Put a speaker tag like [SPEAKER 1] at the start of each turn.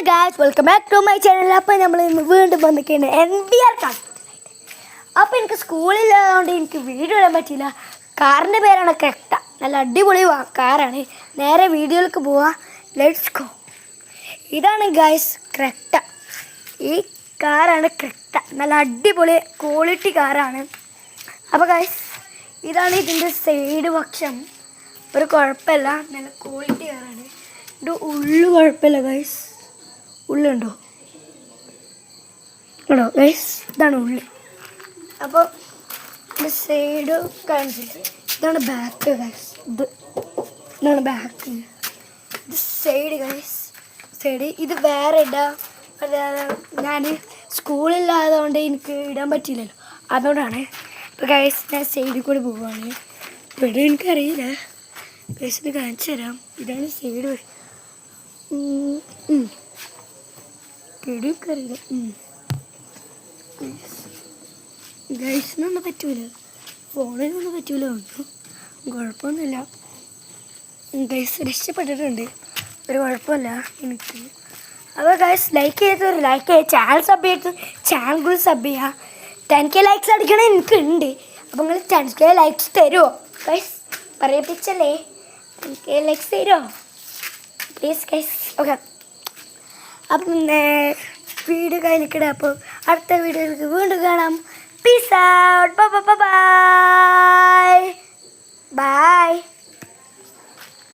[SPEAKER 1] Guys welcome back to my channel. അപ്പോൾ നമ്മൾ ഇന്ന് വീണ്ടും വന്നിരിക്കുകയാണ് NBR കാർ. അപ്പോൾ എനിക്ക് സ്കൂളിലായതുകൊണ്ട് എനിക്ക് വീഡിയോ ഇടാൻ പറ്റിയില്ല. കാറിൻ്റെ പേരാണ് ക്രെറ്റ. നല്ല അടിപൊളി കാറാണ്. നേരെ വീഡിയോയിലേക്ക് പോവാം. Let's go. ഇതാണ് ഗായ്സ് ക്രെറ്റ. ഈ കാറാണ് ക്രെറ്റ. നല്ല അടിപൊളി ക്വാളിറ്റി കാറാണ്. അപ്പോൾ ഗായ്സ് ഇതാണ് ഇതിൻ്റെ സൈഡ് പക്ഷം. ഒരു കുഴപ്പമില്ല, നല്ല ക്വാളിറ്റി കാറാണ്. ഇത് ഉള്ളു കുഴപ്പമില്ല ഗൈസ്. ഉള്ളുണ്ടോ കേട്ടോ ഗൈസ്, ഇതാണ് ഉള്ളു. അപ്പോൾ ഇത് സൈഡ് കാണിച്ചിട്ട് ഇതാണ് ബാക്ക് ഗൈസ്. ഇതാണ് ബാക്ക്. ഇത് സൈഡ് ഗൈസ്, സൈഡ്. ഇത് വേറെ ഇടാം. ഞാൻ സ്കൂളില്ലാത്തതുകൊണ്ട് എനിക്ക് ഇടാൻ പറ്റിയില്ലല്ലോ, അതുകൊണ്ടാണ്. ഇപ്പോൾ ഗൈസ് ഞാൻ സൈഡിൽ കൂടി പോവുകയാണ്. ഇവിടെ എനിക്കറിയില്ല ഗൈസ്, ഇത് കാണിച്ചു തരാം. ഇതാണ് സൈഡ്. കിടിക്കറിയില്ല ഗൈസിനൊന്നും പറ്റൂല, ഫോണിനൊന്നും പറ്റൂല. ഒന്നും കുഴപ്പമൊന്നുമില്ല ഗൈസ്, രക്ഷപ്പെട്ടിട്ടുണ്ട്. ഒരു കുഴപ്പമില്ല എനിക്ക്. അപ്പോൾ ഗൈസ് ലൈക്ക് ചെയ്തവർ ലൈക്ക് ചെയ്യുക, ചാനൽ സബ് ചെയ്ത് ചാനൽ കൂടി സബ് ചെയ്യുക. 10K ലൈക്സ് അടിക്കണം എനിക്കുണ്ട്. അപ്പോൾ നിങ്ങൾ 10K ലൈക്സ് തരുമോ ഗൈസ്? പറയിപ്പിച്ചല്ലേ, 10K ലൈക്സ് തരുമോ പ്ലീസ് ഗൈസ്? ഓക്കെ, അപ്പം വീഡിയോ കഴിഞ്ഞിട്ട് അപ്പോൾ അടുത്ത വീഡിയോയിലേക്ക് വീണ്ടും കാണാം. Peace out. Bye bye.